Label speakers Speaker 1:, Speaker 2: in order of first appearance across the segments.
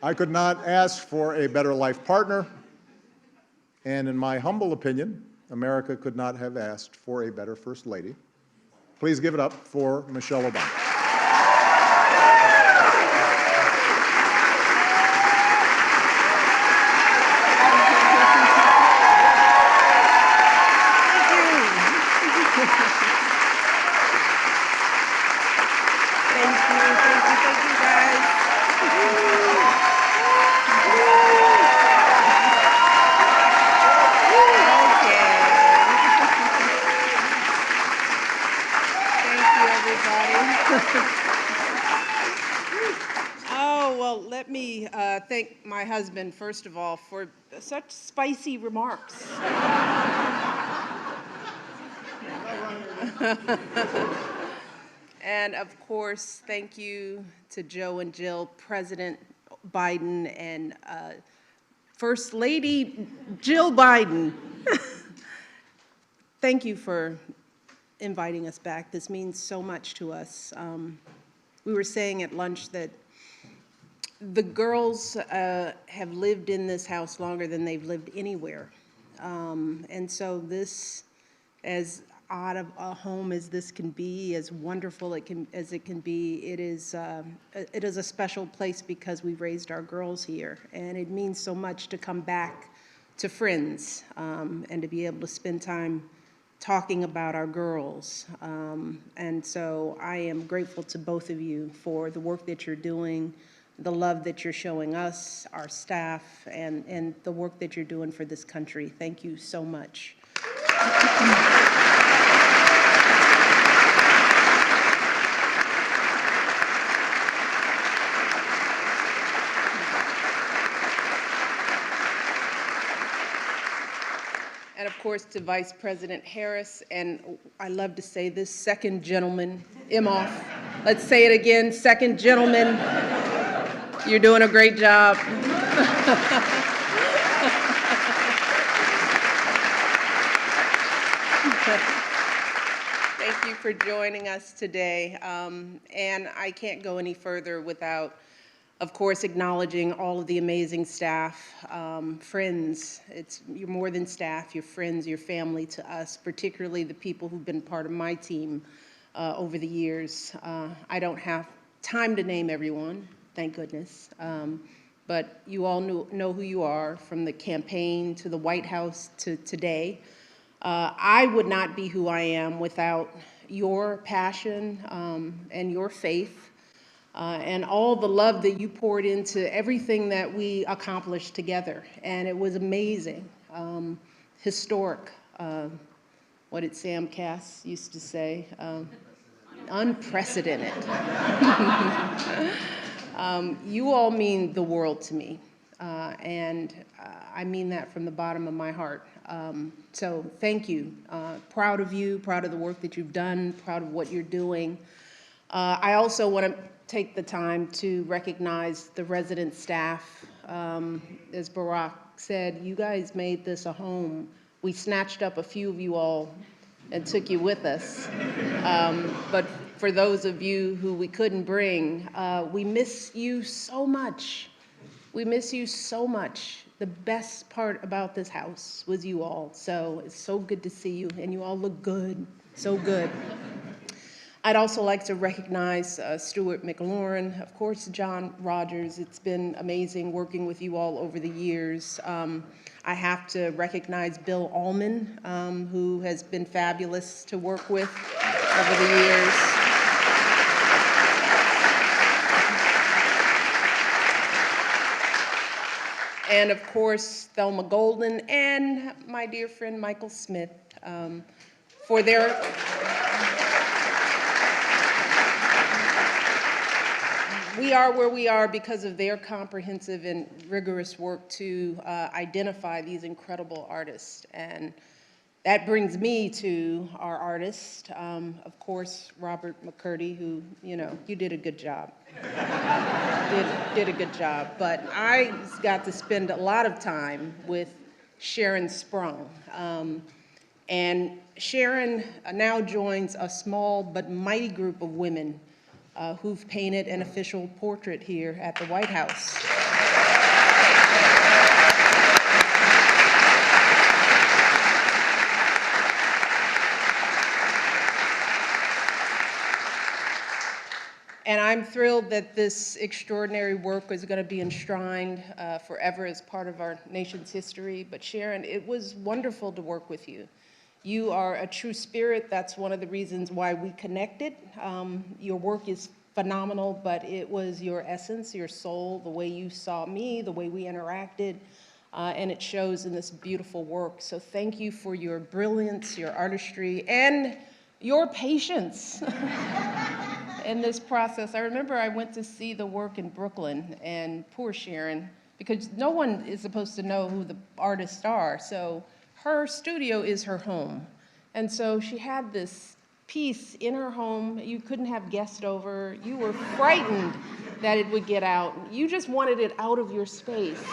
Speaker 1: I could not ask for a better life partner, and in my humble opinion, America could not have asked for a better First Lady. Please give it up for Michelle Obama.
Speaker 2: Oh, well, let me thank my husband, first of all, for such spicy remarks. And of course, thank you to Joe and Jill, President Biden, and First Lady Jill Biden. Thank you for inviting us back. This means so much to us. We were saying at lunch that the girls have lived in this house longer than they've lived anywhere. And so this, as odd of a home as this can be, as wonderful as it can be, it is a special place because we've raised our girls here. And it means so much to come back to friends and to be able to spend time talking about our girls. And so I am grateful to both of you for the work that you're doing, the love that you're showing us, our staff, and the work that you're doing for this country. Thank you so much. And of course, to Vice President Harris, and I love to say this, second gentleman, Imhoff. Let's say it again, second gentleman. You're doing a great job. Thank you for joining us today. And I can't go any further without, of course, acknowledging all of the amazing staff, friends. You're more than staff, you're friends, you're family to us, particularly the people who've been part of my team over the years. I don't have time to name everyone, thank goodness. But you all know who you are, from the campaign to the White House to today. I would not be who I am without your passion and your faith. And all the love that you poured into everything that we accomplished together. And it was amazing, historic. What did Sam Cass used to say? Unprecedented. You all mean the world to me. And I mean that from the bottom of my heart. So thank you. Proud of you, proud of the work that you've done, proud of what you're doing. I also want to take the time to recognize the resident staff. As Barack said, you guys made this a home. We snatched up a few of you all and took you with us. But for those of you who we couldn't bring, we miss you so much. We miss you so much. The best part about this house was you all. So it's so good to see you, and you all look good, so good. I'd also like to recognize Stuart McLaurin, of course, John Rogers. It's been amazing working with you all over the years. I have to recognize Bill Allman, who has been fabulous to work with over the years. And of course, Thelma Golden and my dear friend Michael Smith for their we are where we are because of their comprehensive and rigorous work to identify these incredible artists. And that brings me to our artist, of course, Robert McCurdy, who, you did a good job. did a good job. But I got to spend a lot of time with Sharon Sprung. And Sharon now joins a small but mighty group of women who've painted an official portrait here at the White House. And I'm thrilled that this extraordinary work is going to be enshrined forever as part of our nation's history. But Sharon, it was wonderful to work with you. You are a true spirit. That's one of the reasons why we connected. Your work is phenomenal, but it was your essence, your soul, the way you saw me, the way we interacted, and it shows in this beautiful work. So thank you for your brilliance, your artistry, and your patience. In this process. I remember I went to see the work in Brooklyn, and poor Sharon, because no one is supposed to know who the artists are, so her studio is her home. And so she had this piece in her home. You couldn't have guests over. You were frightened that it would get out. You just wanted it out of your space.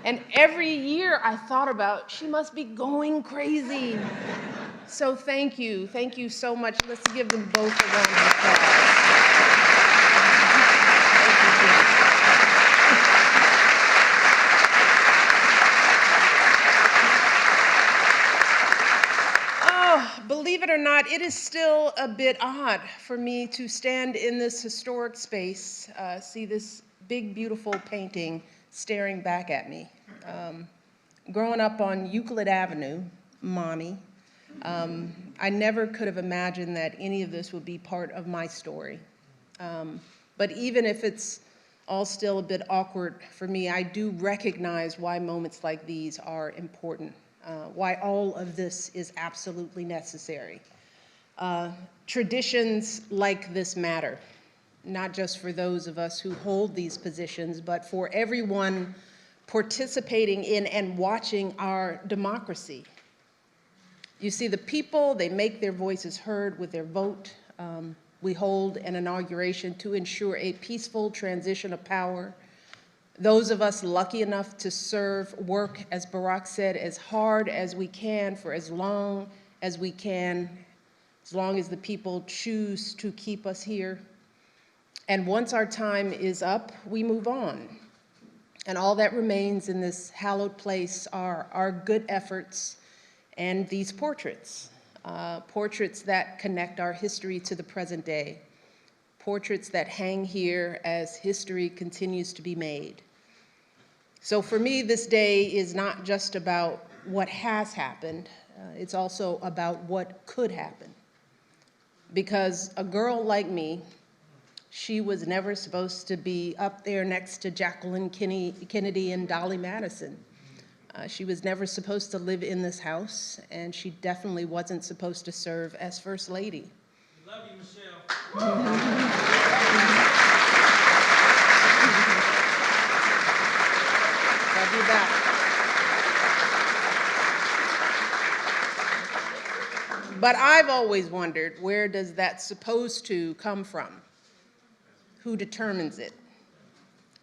Speaker 2: And every year I thought about, she must be going crazy. So thank you so much. Let's give them both a round of applause. Oh, believe it or not, it is still a bit odd for me to stand in this historic space, see this big, beautiful painting staring back at me. Growing up on Euclid Avenue, Mommy, I never could have imagined that any of this would be part of my story. But even if it's all still a bit awkward for me, I do recognize why moments like these are important, why all of this is absolutely necessary. Traditions like this matter, not just for those of us who hold these positions, but for everyone participating in and watching our democracy. You see, the people, they make their voices heard with their vote. We hold an inauguration to ensure a peaceful transition of power. Those of us lucky enough to serve work, as Barack said, as hard as we can for as long as we can, as long as the people choose to keep us here. And once our time is up, we move on. And all that remains in this hallowed place are our good efforts and these portraits, portraits that connect our history to the present day, portraits that hang here as history continues to be made. So for me, this day is not just about what has happened, it's also about what could happen. Because a girl like me, she was never supposed to be up there next to Jacqueline Kennedy and Dolly Madison. She was never supposed to live in this house, and she definitely wasn't supposed to serve as First Lady.
Speaker 3: Love you, Michelle.
Speaker 2: Love you back. But I've always wondered, where does that supposed to come from? Who determines it?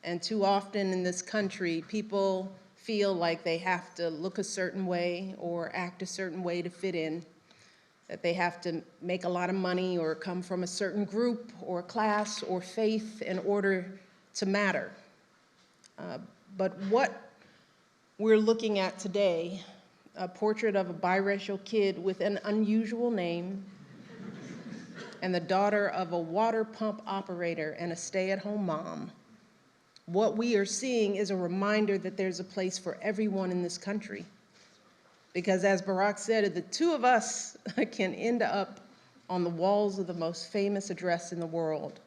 Speaker 2: And too often in this country, people feel like they have to look a certain way or act a certain way to fit in, that they have to make a lot of money or come from a certain group or class or faith in order to matter. But what we're looking at today, a portrait of a biracial kid with an unusual name and the daughter of a water pump operator and a stay-at-home mom, what we are seeing is a reminder that there's a place for everyone in this country. Because as Barack said, the two of us can end up on the walls of the most famous address in the world.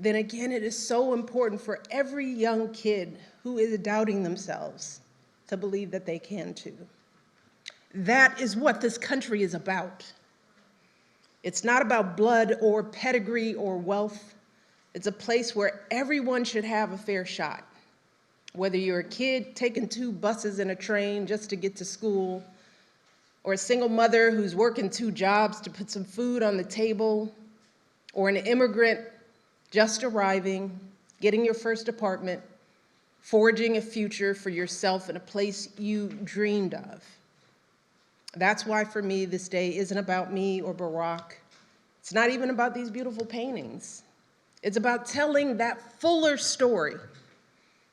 Speaker 2: Then again, it is so important for every young kid who is doubting themselves to believe that they can too. That is what this country is about. It's not about blood or pedigree or wealth. It's a place where everyone should have a fair shot. Whether you're a kid taking 2 buses and a train just to get to school, or a single mother who's working 2 jobs to put some food on the table, or an immigrant just arriving, getting your first apartment, forging a future for yourself in a place you dreamed of. That's why for me, this day isn't about me or Barack. It's not even about these beautiful paintings. It's about telling that fuller story,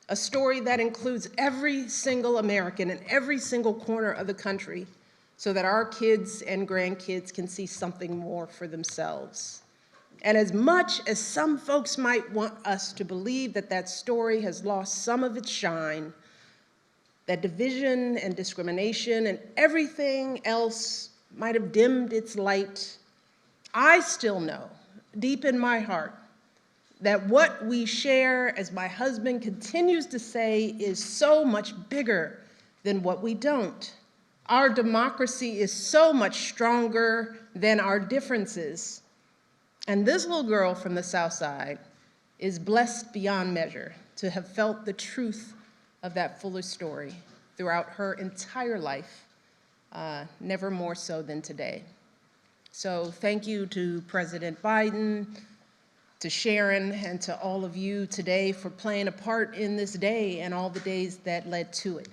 Speaker 2: a story that includes every single American in every single corner of the country, so that our kids and grandkids can see something more for themselves. And as much as some folks might want us to believe that that story has lost some of its shine, that division and discrimination and everything else might have dimmed its light, I still know, deep in my heart, that what we share, as my husband continues to say, is so much bigger than what we don't. Our democracy is so much stronger than our differences. And this little girl from the South Side is blessed beyond measure to have felt the truth of that fuller story throughout her entire life, never more so than today. So thank you to President Biden, to Sharon, and to all of you today for playing a part in this day and all the days that led to it.